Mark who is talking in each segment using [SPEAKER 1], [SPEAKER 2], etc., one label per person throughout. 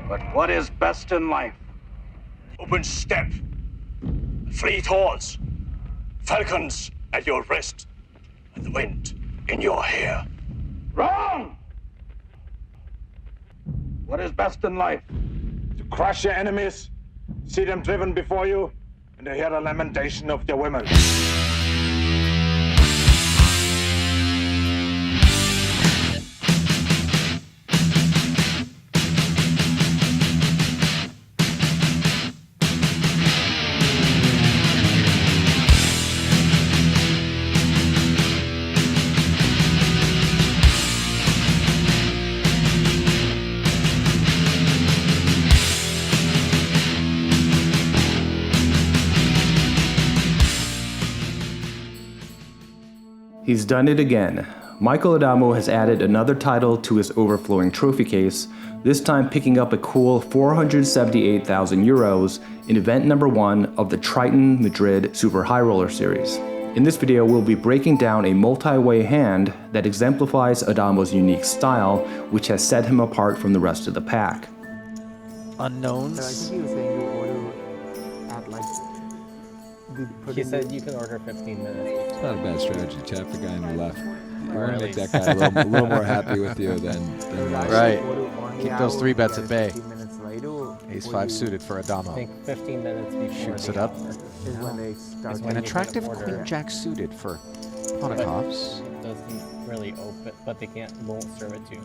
[SPEAKER 1] But what is best in life?
[SPEAKER 2] Open step, fleet horse, falcons at your wrist, and the wind in your hair.
[SPEAKER 1] Wrong! What is best in life?
[SPEAKER 3] To crush your enemies, see them driven before you, and to hear the lamentation of their women.
[SPEAKER 4] He's done it again. Michael Addamo has added another title to his overflowing trophy case, this time picking up a cool 478,000 euros in event number 1 of the Triton Madrid Super High Roller Series. In this video, we'll be breaking down a multi-way hand that exemplifies Addamo's unique style, which has set him apart from the rest of the pack.
[SPEAKER 5] Unknowns.
[SPEAKER 6] I think he was saying you order at like.
[SPEAKER 7] He said you can order 15 minutes.
[SPEAKER 8] It's not a bad strategy, chap. The guy on your left. We're gonna make that guy a little more happy with you than
[SPEAKER 5] Right. Keep those 3 bets at bay. Ace 5
[SPEAKER 6] you
[SPEAKER 5] suited for
[SPEAKER 7] I
[SPEAKER 5] Addamo.
[SPEAKER 7] think 15 minutes before
[SPEAKER 5] Shoots
[SPEAKER 7] the
[SPEAKER 5] it up.
[SPEAKER 7] hour.
[SPEAKER 6] Is when they start.
[SPEAKER 7] Is when
[SPEAKER 5] An
[SPEAKER 7] you
[SPEAKER 5] attractive
[SPEAKER 7] can order.
[SPEAKER 5] Queen Jack suited for Ponakovs.
[SPEAKER 7] It doesn't really open, but they won't serve it to you.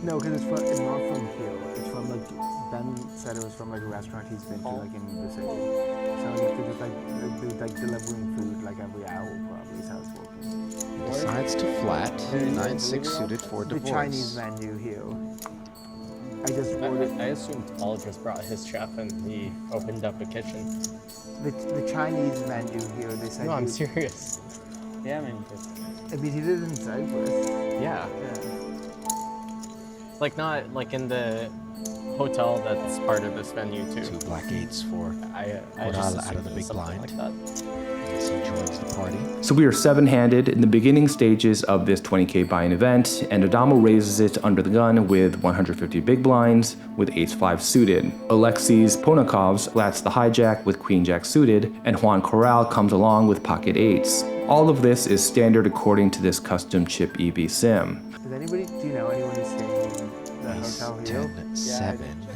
[SPEAKER 6] No, because it's not from here. It's from like Ben said it was from like a restaurant he's been to like in the city. So you have to just like do like delivering food like every hour probably. Is how it's working.
[SPEAKER 5] Decides to flat. 9-6 suited for
[SPEAKER 6] The
[SPEAKER 5] divorce.
[SPEAKER 6] Chinese menu here. I just ordered
[SPEAKER 7] I assumed Paul just brought his chef and he opened up a kitchen.
[SPEAKER 6] the Chinese menu here. They said.
[SPEAKER 7] No, I'm
[SPEAKER 6] you-
[SPEAKER 7] serious.
[SPEAKER 9] Yeah, I mean,
[SPEAKER 6] I mean, he did it in Cyprus.
[SPEAKER 7] Yeah.
[SPEAKER 6] Yeah.
[SPEAKER 7] Like not like in the hotel that's part of this venue too.
[SPEAKER 5] 2 black 8s for
[SPEAKER 7] I
[SPEAKER 5] Corral
[SPEAKER 7] just
[SPEAKER 5] out of
[SPEAKER 7] assumed
[SPEAKER 5] the
[SPEAKER 7] it was
[SPEAKER 5] big
[SPEAKER 7] something
[SPEAKER 5] blind.
[SPEAKER 7] like that.
[SPEAKER 5] as he joins the party.
[SPEAKER 4] So we are 7-handed in the beginning stages of this 20k buy-in event, and Addamo raises it under the gun with 150 big blinds with ace-5 suited. Alexis Ponakovs flats the hijack with queen-jack suited, and Juan Corral comes along with pocket 8s. All of this is standard according to this custom chip EV sim.
[SPEAKER 6] Do you know anyone who's staying in the
[SPEAKER 5] Ace
[SPEAKER 6] hotel here?
[SPEAKER 5] 10, 7,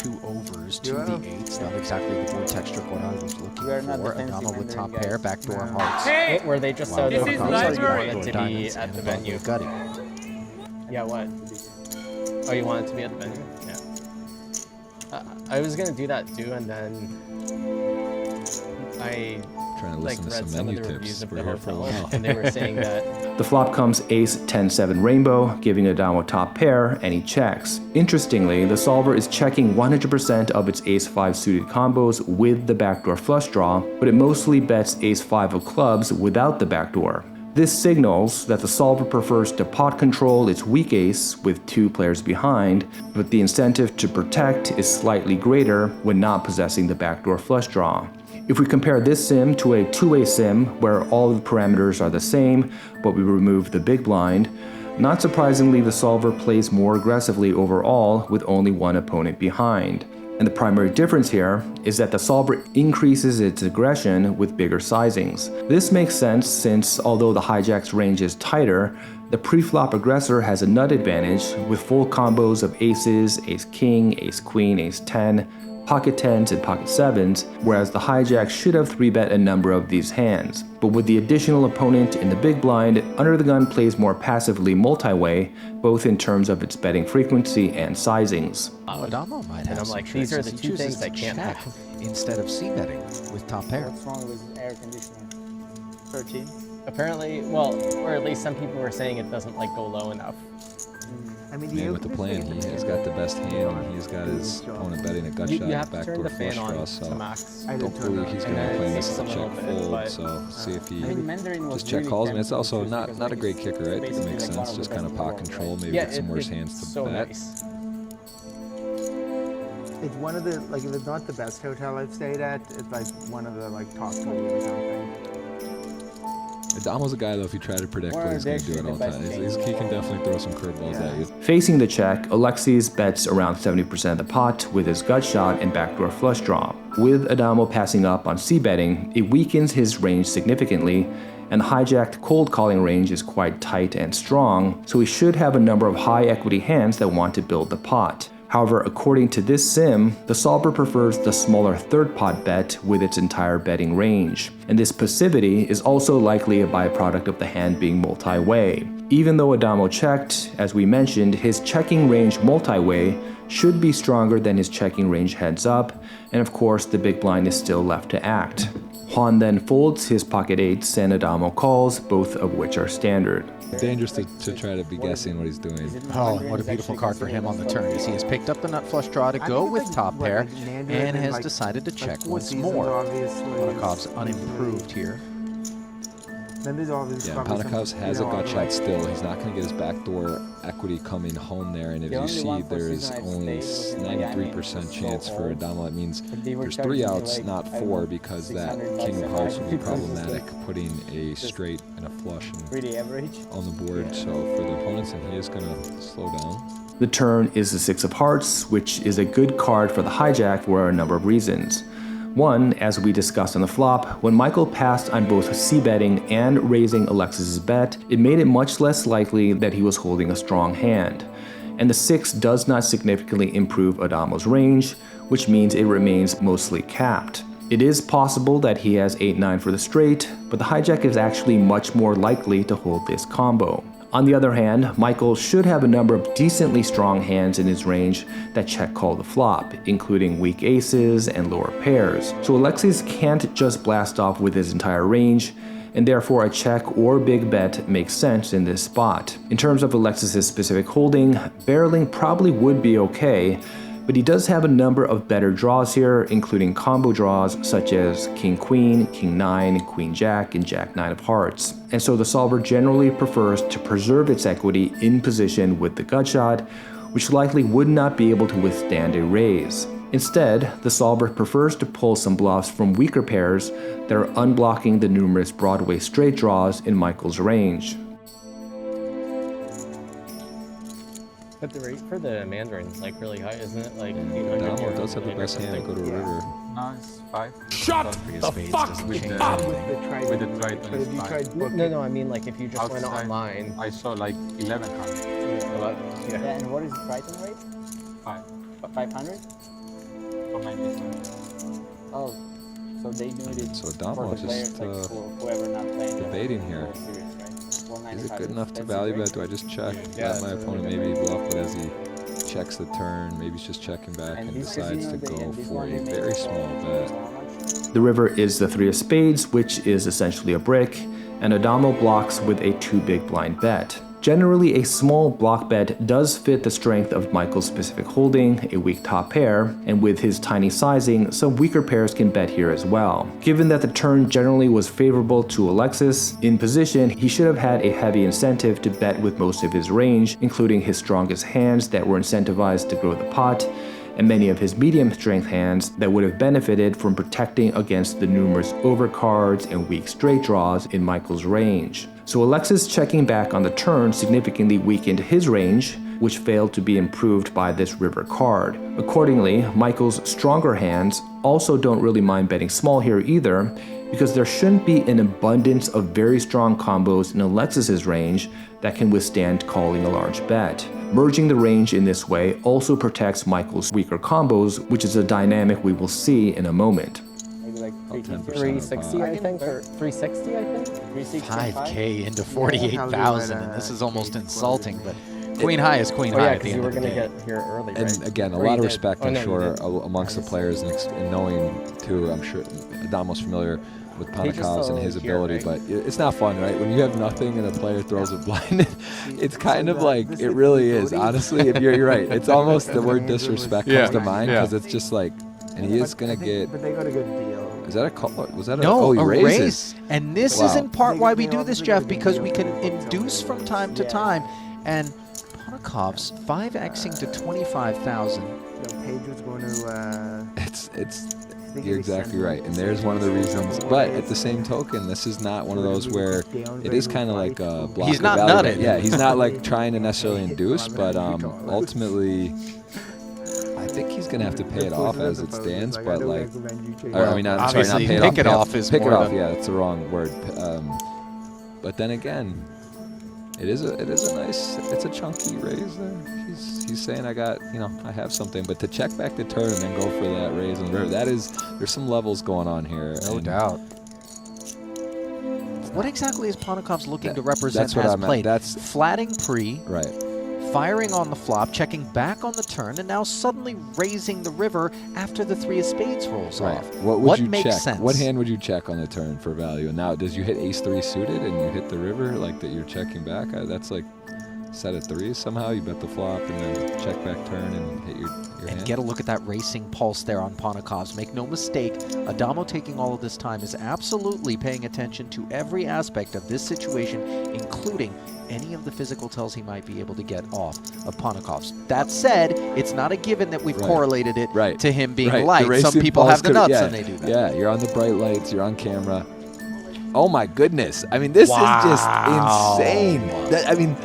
[SPEAKER 5] 2 overs to
[SPEAKER 6] Yeah.
[SPEAKER 5] the 8s. Not exactly the board texture Corral was looking
[SPEAKER 9] We are not
[SPEAKER 5] for.
[SPEAKER 9] defensive
[SPEAKER 5] Addamo with
[SPEAKER 9] and
[SPEAKER 5] top
[SPEAKER 9] very
[SPEAKER 5] pair,
[SPEAKER 9] guys.
[SPEAKER 5] backdoor
[SPEAKER 6] No.
[SPEAKER 5] hearts.
[SPEAKER 7] Were they just
[SPEAKER 5] Wow,
[SPEAKER 7] so
[SPEAKER 5] this
[SPEAKER 7] they
[SPEAKER 5] is
[SPEAKER 7] wanted
[SPEAKER 5] library.
[SPEAKER 7] to be
[SPEAKER 5] Diamonds
[SPEAKER 7] at
[SPEAKER 5] and
[SPEAKER 7] the
[SPEAKER 5] a
[SPEAKER 7] venue?
[SPEAKER 5] Gutty.
[SPEAKER 7] Yeah, what? Oh, you wanted to be at the venue? Yeah. I was gonna do that too, and then I
[SPEAKER 8] Trying to
[SPEAKER 7] like
[SPEAKER 8] listen to
[SPEAKER 7] read
[SPEAKER 8] some
[SPEAKER 7] some of
[SPEAKER 8] menu
[SPEAKER 7] the
[SPEAKER 8] tips.
[SPEAKER 7] reviews of
[SPEAKER 8] We're
[SPEAKER 7] the
[SPEAKER 8] here for a
[SPEAKER 7] hotel,
[SPEAKER 8] while.
[SPEAKER 7] and they were saying that
[SPEAKER 4] The flop comes ace 10-7 rainbow, giving Addamo top pair, and he checks. Interestingly, the solver is checking 100% of its ace-5 suited combos with the backdoor flush draw, but it mostly bets ace-5 of clubs without the backdoor. This signals that the solver prefers to pot control its weak ace with 2 players behind, but the incentive to protect is slightly greater when not possessing the backdoor flush draw. If we compare this sim to a two-way sim where all the parameters are the same, but we remove the big blind, not surprisingly the solver plays more aggressively overall with only one opponent behind. And the primary difference here is that the solver increases its aggression with bigger sizings. This makes sense since although the hijack's range is tighter, the pre-flop aggressor has a nut advantage with full combos of aces, ace-king, ace-queen, ace-10, pocket 10s and pocket 7s, whereas the hijack should have 3-bet a number of these hands. But with the additional opponent in the big blind, Under the Gun plays more passively multi-way, both in terms of its betting frequency and sizings.
[SPEAKER 5] Addamo might have
[SPEAKER 7] I'm
[SPEAKER 5] some
[SPEAKER 7] like,
[SPEAKER 5] tricks
[SPEAKER 7] these are
[SPEAKER 5] as
[SPEAKER 7] the
[SPEAKER 5] he
[SPEAKER 7] two
[SPEAKER 5] chooses
[SPEAKER 7] things
[SPEAKER 5] to
[SPEAKER 7] I can't
[SPEAKER 5] check
[SPEAKER 7] have.
[SPEAKER 5] instead of c-betting with top pair.
[SPEAKER 9] What's wrong with air conditioner? 13?
[SPEAKER 7] apparently, well, or at least some people were saying it doesn't like go low enough.
[SPEAKER 6] I mean,
[SPEAKER 8] Man with the plan, he has got the best hand, and he's got his opponent betting a gut
[SPEAKER 7] You
[SPEAKER 8] shot
[SPEAKER 7] have to
[SPEAKER 8] backdoor
[SPEAKER 7] turn the
[SPEAKER 8] flush
[SPEAKER 7] fan on
[SPEAKER 8] draw,
[SPEAKER 7] to
[SPEAKER 8] so
[SPEAKER 7] max.
[SPEAKER 6] I
[SPEAKER 8] don't
[SPEAKER 6] did turn
[SPEAKER 8] believe
[SPEAKER 6] on.
[SPEAKER 8] he's
[SPEAKER 7] And
[SPEAKER 8] going to
[SPEAKER 7] then
[SPEAKER 8] play
[SPEAKER 7] it
[SPEAKER 8] this
[SPEAKER 7] takes
[SPEAKER 8] as a
[SPEAKER 7] a little
[SPEAKER 8] check
[SPEAKER 7] bit,
[SPEAKER 8] fold,
[SPEAKER 7] but-
[SPEAKER 8] so see if he
[SPEAKER 9] I mean, Mandarin was
[SPEAKER 8] just check
[SPEAKER 9] really
[SPEAKER 8] calls. I mean, it's
[SPEAKER 9] tempting
[SPEAKER 8] also
[SPEAKER 9] to
[SPEAKER 8] not
[SPEAKER 9] choose
[SPEAKER 8] a
[SPEAKER 9] because,
[SPEAKER 8] great
[SPEAKER 9] like,
[SPEAKER 8] kicker, right? I think it
[SPEAKER 9] basically
[SPEAKER 8] makes
[SPEAKER 9] like one
[SPEAKER 8] sense,
[SPEAKER 9] of
[SPEAKER 8] just
[SPEAKER 9] the
[SPEAKER 8] kind of
[SPEAKER 9] best in
[SPEAKER 8] pot
[SPEAKER 9] the world,
[SPEAKER 8] control,
[SPEAKER 9] right?
[SPEAKER 8] maybe
[SPEAKER 7] Yeah,
[SPEAKER 8] get some worse
[SPEAKER 7] it's
[SPEAKER 8] hands to
[SPEAKER 7] so
[SPEAKER 8] bet.
[SPEAKER 7] nice.
[SPEAKER 6] It's one of the, like, if it's not the best hotel I've stayed at, it's like one of the, like, top 3 or something.
[SPEAKER 8] Adamo's a guy, though, if you try to predict what he's going to do at all times, he can definitely throw some curveballs at you.
[SPEAKER 4] Facing the check, Alexis bets around 70% of the pot with his gut shot and backdoor flush draw. With Addamo passing up on c-betting, it weakens his range significantly, and the hijacked cold calling range is quite tight and strong, so he should have a number of high equity hands that want to build the pot. However, according to this sim, the solver prefers the smaller third pot bet with its entire betting range. And this passivity is also likely a byproduct of the hand being multi-way. Even though Addamo checked, as we mentioned, his checking range multi-way should be stronger than his checking range heads up, and of course the big blind is still left to act. Juan then folds his pocket eights and Addamo calls, both of which are standard.
[SPEAKER 8] Dangerous to try to be guessing what he's doing.
[SPEAKER 5] Oh, what a beautiful card for him on the turn, as he has picked up the nut flush draw to go with top pair and has decided to check once more. Panakov's unimproved here.
[SPEAKER 8] Yeah, Panakov's has a gut shot still. He's not going to get his backdoor equity coming home there. And if you see, there's only 93% chance for Addamo. That means there's 3 outs, not 4, because that king of hearts will be problematic, putting a straight and a flush on the board. So for the opponents, and he is going to slow down.
[SPEAKER 4] The turn is the 6 of hearts, which is a good card for the hijack for a number of reasons. One, as we discussed on the flop, when Michael passed on both c-betting and raising Alexis's bet, it made it much less likely that he was holding a strong hand. And the 6 does not significantly improve Addamo's range, which means it remains mostly capped. It is possible that he has 8-9 for the straight, but the hijack is actually much more likely to hold this combo. On the other hand, Michael should have a number of decently strong hands in his range that check call the flop, including weak aces and lower pairs. So Alexis can't just blast off with his entire range, and therefore a check or big bet makes sense in this spot. In terms of Alexis's specific holding, barreling probably would be okay, but he does have a number of better draws here, including combo draws such as King-Queen, King-9, Queen-Jack, and Jack-9 of hearts. And so the solver generally prefers to preserve its equity in position with the gut shot, which likely would not be able to withstand a raise. Instead, the solver prefers to pull some bluffs from weaker pairs that are unblocking the numerous Broadway straight draws in Michael's range.
[SPEAKER 7] But the rate for the Mandarin is like really high, isn't it? Like,
[SPEAKER 8] Addamo does have the best hand to go to river.
[SPEAKER 9] No, it's 5.
[SPEAKER 5] Shut the fuck up!
[SPEAKER 9] With the Triton.
[SPEAKER 7] No, I mean like if you just went
[SPEAKER 9] Outside,
[SPEAKER 7] online.
[SPEAKER 9] I saw like 1100.
[SPEAKER 7] Yeah.
[SPEAKER 10] And what is the Triton rate? 500?
[SPEAKER 9] For my business.
[SPEAKER 10] Oh, so they do it
[SPEAKER 8] So
[SPEAKER 10] for
[SPEAKER 8] Addamo
[SPEAKER 10] the players,
[SPEAKER 8] just
[SPEAKER 10] like for whoever not playing
[SPEAKER 8] debating here. Is it good enough to value bet? Do I just check? Let my opponent maybe bluff, but as he checks the turn, maybe he's just checking back and decides to go for a very small bet.
[SPEAKER 4] The river is the 3 of spades, which is essentially a brick, and Addamo blocks with a 2 big blind bet. Generally, a small block bet does fit the strength of Michael's specific holding, a weak top pair, and with his tiny sizing, some weaker pairs can bet here as well. Given that the turn generally was favorable to Alexis, in position, he should have had a heavy incentive to bet with most of his range, including his strongest hands that were incentivized to grow the pot, and many of his medium strength hands that would have benefited from protecting against the numerous overcards and weak straight draws in Michael's range. So Alexis checking back on the turn significantly weakened his range, which failed to be improved by this river card. Accordingly, Michael's stronger hands also don't really mind betting small here either, because there shouldn't be an abundance of very strong combos in Alexis's range that can withstand calling a large bet. Merging the range in this way also protects Michael's weaker combos, which is a dynamic we will see in a moment.
[SPEAKER 10] Maybe like
[SPEAKER 7] 360, I think, or 360, I think.
[SPEAKER 5] 5K into 48,000, and this is almost insulting, but queen high is queen high at the end of the day.
[SPEAKER 7] You were going to get here early, right?
[SPEAKER 8] And again, a lot of respect, I'm sure, amongst the players, and knowing, too, I'm sure Addamo's familiar with Panakov's and his ability, but it's not fun, right? When you have nothing and a player throws a blind, it's kind of like, it really is, honestly, if you're right. It's almost the word disrespect comes to mind, because it's just like, and he is going to get...
[SPEAKER 6] But they got a good deal.
[SPEAKER 8] Is that a call? Was that a...
[SPEAKER 5] No,
[SPEAKER 8] oh, he
[SPEAKER 5] a
[SPEAKER 8] raises.
[SPEAKER 5] raise. And this is in part why we do this, Jeff, because we can induce from time to time. And Panakov's 5xing to 25,000.
[SPEAKER 6] Page was going to...
[SPEAKER 8] you're exactly right. And there's one of the reasons. But at the same token, this is not one of those where it is kind of like a block.
[SPEAKER 5] He's not
[SPEAKER 8] value.
[SPEAKER 5] nutted.
[SPEAKER 8] Yeah, he's not like trying to necessarily induce, but ultimately, I think he's gonna have to pay it off as it stands. But like, I mean, I'm sorry, not
[SPEAKER 5] Obviously,
[SPEAKER 8] pay it
[SPEAKER 5] pick it
[SPEAKER 8] off.
[SPEAKER 5] off is
[SPEAKER 8] pick it
[SPEAKER 5] more
[SPEAKER 8] off.
[SPEAKER 5] than-
[SPEAKER 8] Yeah, that's the wrong word. But then again, it is a nice, it's a chunky raise there. He's saying I have something, but to check back the turn and then go for that raise on the river, there's some levels going on here.
[SPEAKER 5] No doubt. What exactly is Ponikov's looking to represent
[SPEAKER 8] that's what
[SPEAKER 5] as
[SPEAKER 8] I meant.
[SPEAKER 5] played?
[SPEAKER 8] That's
[SPEAKER 5] flatting pre,
[SPEAKER 8] right.
[SPEAKER 5] Firing on the flop, checking back on the turn, and now suddenly raising the river after the 3 of spades rolls
[SPEAKER 8] Right.
[SPEAKER 5] off.
[SPEAKER 8] What would you
[SPEAKER 5] makes
[SPEAKER 8] check?
[SPEAKER 5] sense?
[SPEAKER 8] What hand would you check on the turn for value? And now, does you hit ace-3 suited and you hit the river like that? You're checking back. That's like set of 3s somehow. You bet the flop and then check back turn and hit your hand.
[SPEAKER 5] And get a look at that racing pulse there on Ponikov's. Make no mistake, Addamo taking all of this time is absolutely paying attention to every aspect of this situation, including any of the physical tells he might be able to get off of Ponikov's. That said, it's not a given that we've correlated it to him being light. Some people have the nuts and they do that.
[SPEAKER 8] Yeah, you're on the bright lights, you're on camera. Oh my goodness. I mean, this is just insane.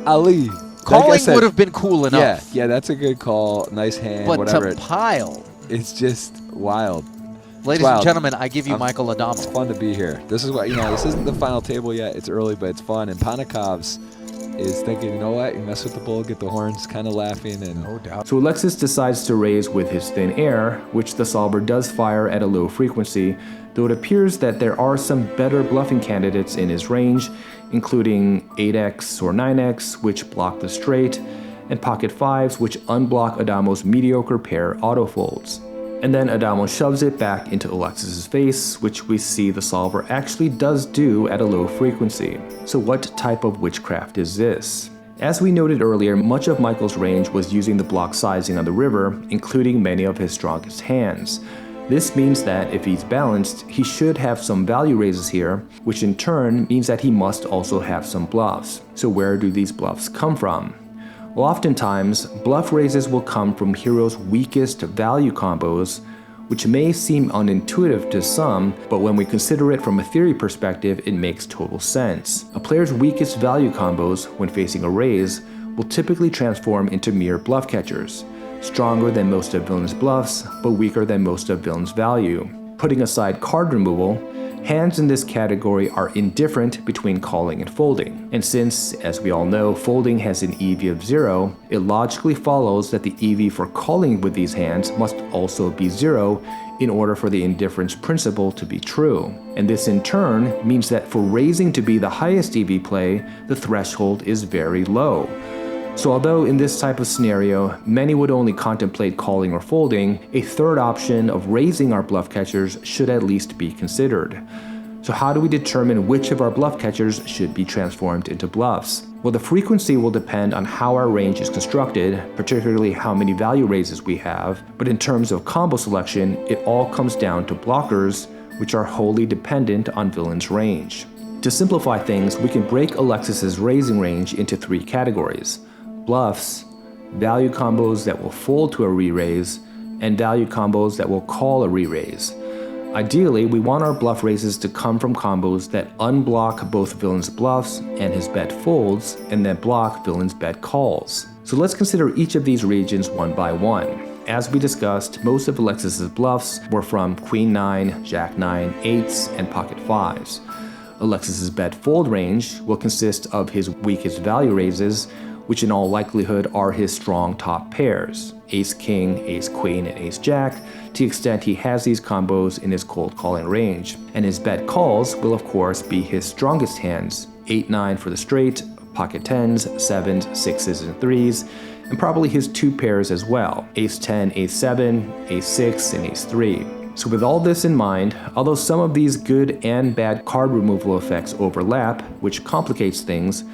[SPEAKER 8] Ali.
[SPEAKER 5] Calling
[SPEAKER 8] like I said,
[SPEAKER 5] would have been cool enough.
[SPEAKER 8] Yeah, that's a good call. Nice hand,
[SPEAKER 5] but
[SPEAKER 8] whatever.
[SPEAKER 5] to pile.
[SPEAKER 8] It's just wild.
[SPEAKER 5] Ladies and gentlemen, I give you Michael Addamo.
[SPEAKER 8] It's fun to be here. This is what, this isn't the final table yet. It's early, but it's fun. And Ponikov's is thinking, you know what? You mess with the bull, get the horns, kind of laughing. And
[SPEAKER 5] no doubt.
[SPEAKER 4] So Alexis decides to raise with his thin air, which the solver does fire at a low frequency, though it appears that there are some better bluffing candidates in his range, including 8x or 9x, which block the straight, and pocket 5s, which unblock Addamo's mediocre pair autofolds. And then Addamo shoves it back into Alexis's face, which we see the solver actually does do at a low frequency. So what type of witchcraft is this? As we noted earlier, much of Michael's range was using the block sizing on the river, including many of his strongest hands. This means that if he's balanced, he should have some value raises here, which in turn means that he must also have some bluffs. So where do these bluffs come from? Well, oftentimes, bluff raises will come from heroes' weakest value combos, which may seem unintuitive to some, but when we consider it from a theory perspective, it makes total sense. A player's weakest value combos, when facing a raise, will typically transform into mere bluff catchers, stronger than most of villain's bluffs, but weaker than most of villain's value. Putting aside card removal, hands in this category are indifferent between calling and folding. And since, as we all know, folding has an EV of 0, it logically follows that the EV for calling with these hands must also be 0 in order for the indifference principle to be true. And this in turn means that for raising to be the highest EV play, the threshold is very low. So although in this type of scenario, many would only contemplate calling or folding, a third option of raising our bluff catchers should at least be considered. So how do we determine which of our bluff catchers should be transformed into bluffs? Well, the frequency will depend on how our range is constructed, particularly how many value raises we have, but in terms of combo selection, it all comes down to blockers, which are wholly dependent on villain's range. To simplify things, we can break Alexis's raising range into 3 categories: bluffs, value combos that will fold to a re-raise, and value combos that will call a re-raise. Ideally, we want our bluff raises to come from combos that unblock both villain's bluffs and his bet folds, and that block villain's bet calls. So let's consider each of these regions one by one. As we discussed, most of Alexis's bluffs were from Queen 9, Jack 9, 8s, and pocket 5s. Alexis's bet fold range will consist of his weakest value raises, which in all likelihood are his strong top pairs, ace-king, ace-queen, and ace-jack, to the extent he has these combos in his cold calling range. And his bet calls will of course be his strongest hands, 8-9 for the straight, pocket 10s, 7s, 6s, and 3s, and probably his 2 pairs as well, ace-10, ace-7, ace-6, and ace-3. So with all this in mind, although some of these good and bad card removal effects overlap, which complicates things,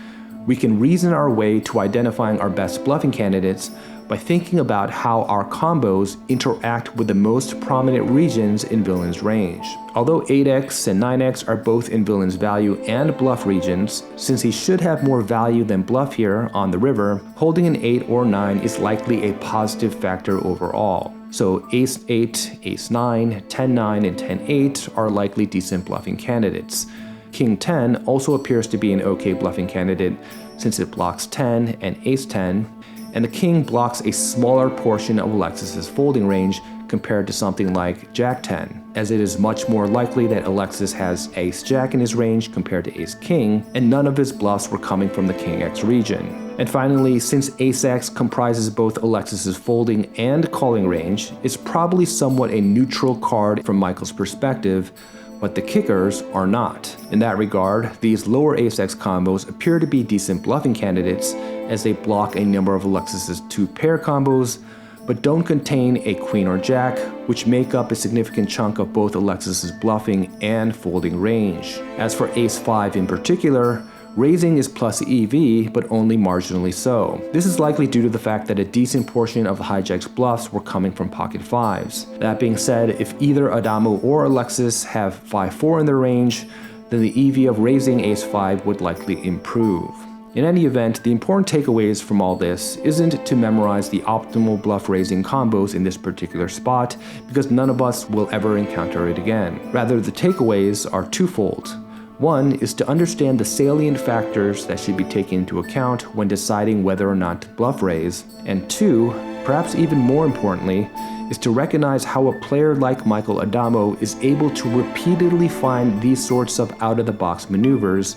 [SPEAKER 4] we can reason our way to identifying our best bluffing candidates by thinking about how our combos interact with the most prominent regions in villain's range. Although 8x and 9x are both in villain's value and bluff regions, since he should have more value than bluff here on the river, holding an 8 or 9 is likely a positive factor overall. So ace 8, ace 9, 10 9, and 10 8 are likely decent bluffing candidates. King 10 also appears to be an okay bluffing candidate since it blocks 10 and ace 10, and the king blocks a smaller portion of Alexis's folding range compared to something like Jack 10, as it is much more likely that Alexis has ace Jack in his range compared to ace King, and none of his bluffs were coming from the King X region. And finally, since ace X comprises both Alexis's folding and calling range, it's probably somewhat a neutral card from Michael's perspective, but the kickers are not. In that regard, these lower ace-x combos appear to be decent bluffing candidates as they block a number of Alexis's 2-pair combos, but don't contain a queen or jack, which make up a significant chunk of both Alexis's bluffing and folding range. As for ace-5 in particular, raising is plus EV, but only marginally so. This is likely due to the fact that a decent portion of the hijack's bluffs were coming from pocket 5s. That being said, if either Addamo or Alexis have 5-4 in their range, then the EV of raising ace-5 would likely improve. In any event, the important takeaways from all this isn't to memorize the optimal bluff raising combos in this particular spot, because none of us will ever encounter it again. Rather, the takeaways are twofold. One is to understand the salient factors that should be taken into account when deciding whether or not to bluff raise, and two, perhaps even more importantly, is to recognize how a player like Michael Addamo is able to repeatedly find these sorts of out-of-the-box maneuvers,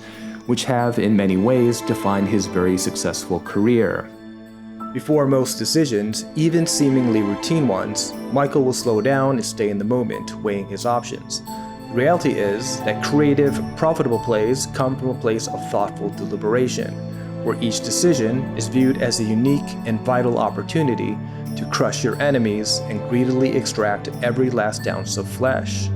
[SPEAKER 4] which have in many ways defined his very successful career. Before most decisions, even seemingly routine ones, Michael will slow down and stay in the moment, weighing his options. The reality is that creative, profitable plays come from a place of thoughtful deliberation, where each decision is viewed as a unique and vital opportunity to crush your enemies and greedily extract every last ounce of flesh.